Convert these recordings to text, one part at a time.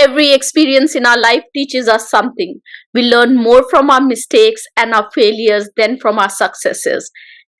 Every experience in our life teaches us something. We learn more from our mistakes and our failures than from our successes.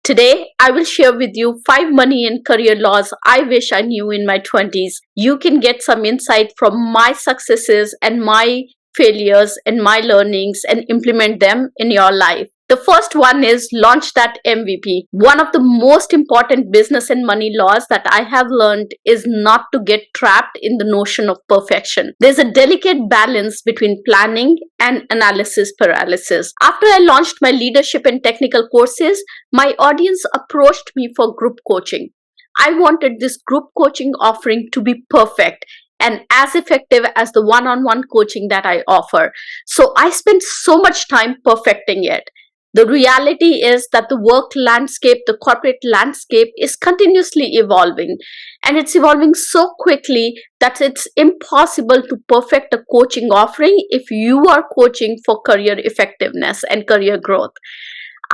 Today, I will share with you 5 money and career laws I wish I knew in my 20s. You can get some insight from my successes and my failures and my learnings and implement them in your life. The first one is launch that MVP. One of the most important business and money laws that I have learned is not to get trapped in the notion of perfection. There's a delicate balance between planning and analysis paralysis. After I launched my leadership and technical courses, my audience approached me for group coaching. I wanted this group coaching offering to be perfect and as effective as the one-on-one coaching that I offer. So I spent so much time perfecting it. The reality is that the work landscape, the corporate landscape is continuously evolving, and it's evolving so quickly that it's impossible to perfect a coaching offering if you are coaching for career effectiveness and career growth.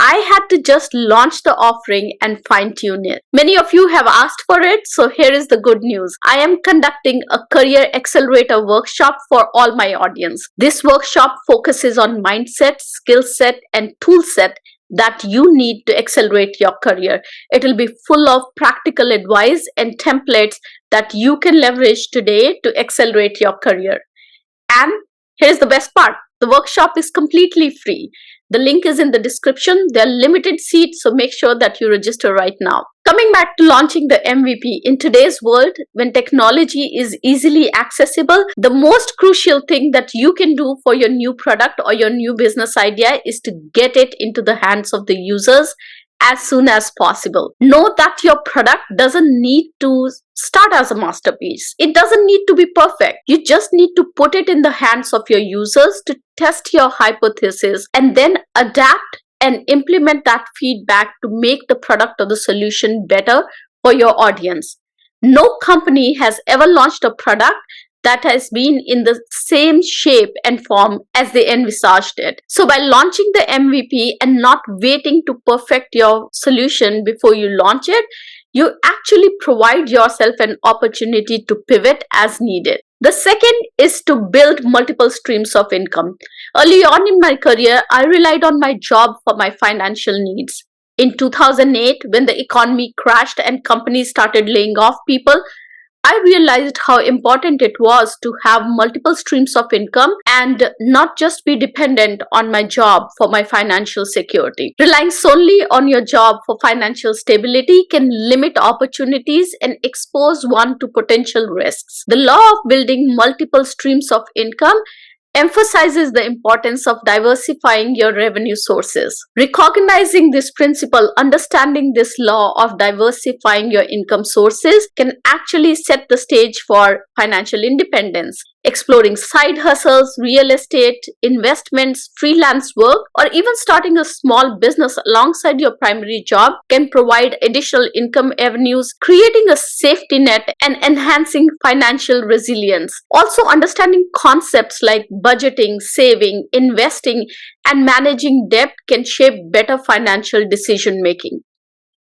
I had to just launch the offering and fine tune it. Many of you have asked for it, so here is the good news. I am conducting a career accelerator workshop for all my audience. This workshop focuses on mindset, skill set, and tool set that you need to accelerate your career. It will be full of practical advice and templates that you can leverage today to accelerate your career. And here's the best part. The workshop is completely free. The link is in the description. There are limited seats, so make sure that you register right now. Coming back to launching the MVP, in today's world, when technology is easily accessible, the most crucial thing that you can do for your new product or your new business idea is to get it into the hands of the users as soon as possible. Know that your product doesn't need to start as a masterpiece. It doesn't need to be perfect. You just need to put it in the hands of your users to test your hypothesis and then adapt and implement that feedback to make the product or the solution better for your audience. No company has ever launched a product that has been in the same shape and form as they envisaged it. So by launching the MVP and not waiting to perfect your solution before you launch it, you actually provide yourself an opportunity to pivot as needed. The second is to build multiple streams of income. Early on in my career, I relied on my job for my financial needs. In 2008, when the economy crashed and companies started laying off people, I realized how important it was to have multiple streams of income and not just be dependent on my job for my financial security. Relying solely on your job for financial stability can limit opportunities and expose one to potential risks. The law of building multiple streams of income emphasizes the importance of diversifying your revenue sources. Recognizing this principle, understanding this law of diversifying your income sources can actually set the stage for financial independence. Exploring side hustles, real estate, investments, freelance work, or even starting a small business alongside your primary job can provide additional income avenues, creating a safety net and enhancing financial resilience. Also, understanding concepts like budgeting, saving, investing, and managing debt can shape better financial decision making.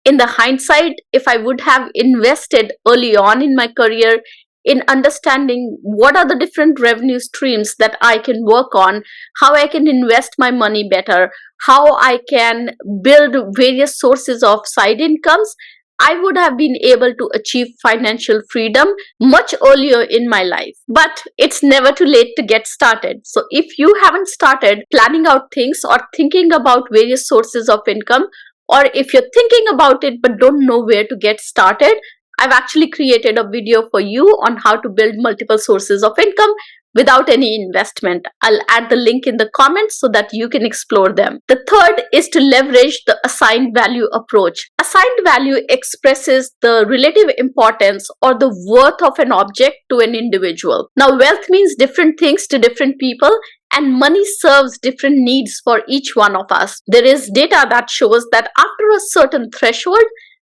In the hindsight, if I would have invested early on in my career in understanding what are the different revenue streams that I can work on, how I can invest my money better, how I can build various sources of side incomes, I would have been able to achieve financial freedom much earlier in my life. But it's never too late to get started. So if you haven't started planning out things or thinking about various sources of income, or if you're thinking about it but don't know where to get started, I've actually created a video for you on how to build multiple sources of income without any investment. I'll add the link in the comments so that you can explore them. The third is to leverage the assigned value approach. Assigned value expresses the relative importance or the worth of an object to an individual. Now, wealth means different things to different people, and money serves different needs for each one of us. There is data that shows that after a certain threshold,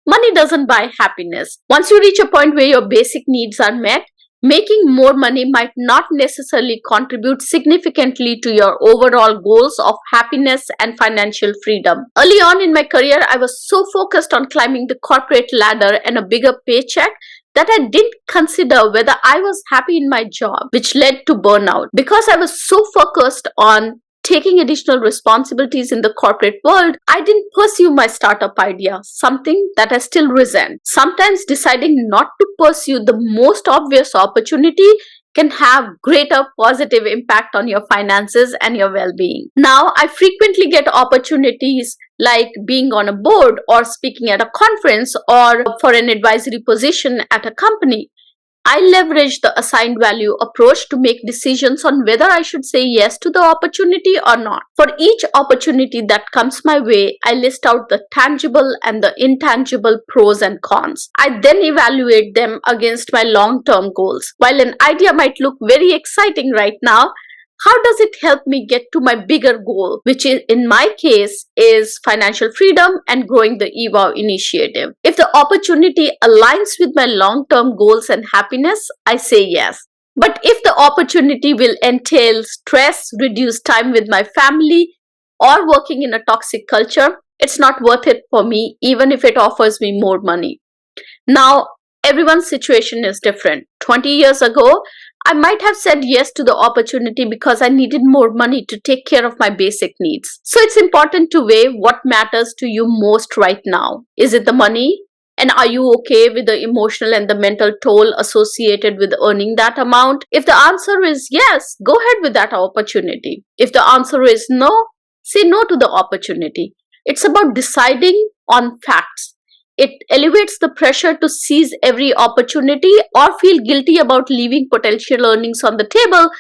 money doesn't buy happiness. Once you reach a point where your basic needs are met, making more money might not necessarily contribute significantly to your overall goals of happiness and financial freedom. Early on in my career, I was so focused on climbing the corporate ladder and a bigger paycheck that I didn't consider whether I was happy in my job, which led to burnout. Because I was so focused on taking additional responsibilities in the corporate world, I didn't pursue my startup idea, something that I still resent. Sometimes deciding not to pursue the most obvious opportunity can have greater positive impact on your finances and your well-being. Now, I frequently get opportunities like being on a board or speaking at a conference or for an advisory position at a company. I leverage the assigned value approach to make decisions on whether I should say yes to the opportunity or not. For each opportunity that comes my way, I list out the tangible and the intangible pros and cons. I then evaluate them against my long-term goals. While an idea might look very exciting right now, how does it help me get to my bigger goal, which is, in my case, is financial freedom and growing the EVOW initiative? If the opportunity aligns with my long-term goals and happiness, I say yes. But if the opportunity will entail stress, reduced time with my family, or working in a toxic culture, it's not worth it for me, even if it offers me more money. Now, everyone's situation is different. 20 years ago, I might have said yes to the opportunity because I needed more money to take care of my basic needs. So it's important to weigh what matters to you most right now. Is it the money? And are you okay with the emotional and the mental toll associated with earning that amount? If the answer is yes, go ahead with that opportunity. If the answer is no, say no to the opportunity. It's about deciding on facts. It elevates the pressure to seize every opportunity or feel guilty about leaving potential earnings on the table,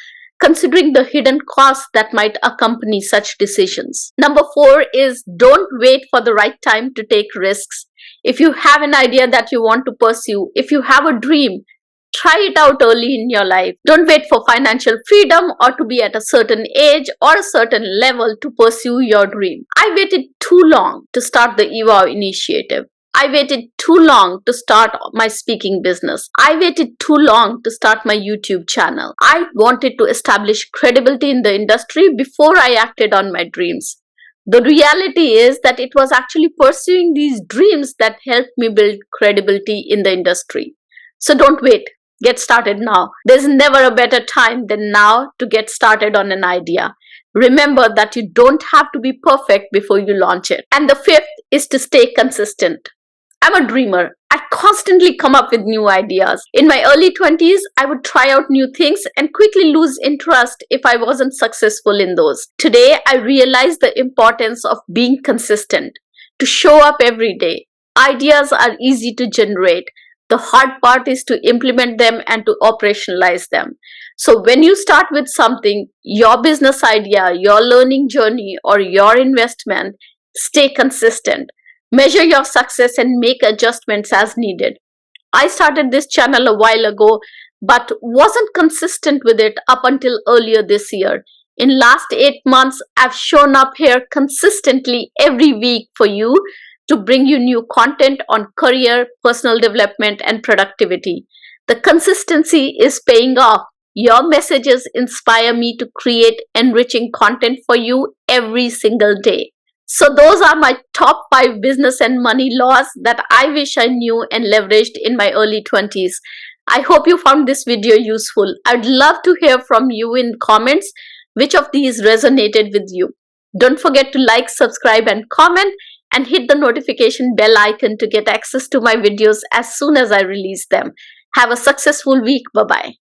considering the hidden costs that might accompany such decisions. Number 4 is don't wait for the right time to take risks. If you have an idea that you want to pursue, if you have a dream, try it out early in your life. Don't wait for financial freedom or to be at a certain age or a certain level to pursue your dream. I waited too long to start the EVOW initiative. I waited too long to start my speaking business. I waited too long to start my YouTube channel. I wanted to establish credibility in the industry before I acted on my dreams. The reality is that it was actually pursuing these dreams that helped me build credibility in the industry. So don't wait. Get started now. There's never a better time than now to get started on an idea. Remember that you don't have to be perfect before you launch it. And the 5th is to stay consistent. I'm a dreamer. I constantly come up with new ideas. In my early 20s, I would try out new things and quickly lose interest if I wasn't successful in those. Today, I realize the importance of being consistent, to show up every day. Ideas are easy to generate. The hard part is to implement them and to operationalize them. So when you start with something, your business idea, your learning journey, or your investment, stay consistent. Measure your success and make adjustments as needed. I started this channel a while ago, but wasn't consistent with it up until earlier this year. In last 8 months, I've shown up here consistently every week for you to bring you new content on career, personal development, and productivity. The consistency is paying off. Your messages inspire me to create enriching content for you every single day. So those are my top 5 business and money laws that I wish I knew and leveraged in my early 20s. I hope you found this video useful. I'd love to hear from you in comments which of these resonated with you. Don't forget to like, subscribe, and comment, and hit the notification bell icon to get access to my videos as soon as I release them. Have a successful week. Bye-bye.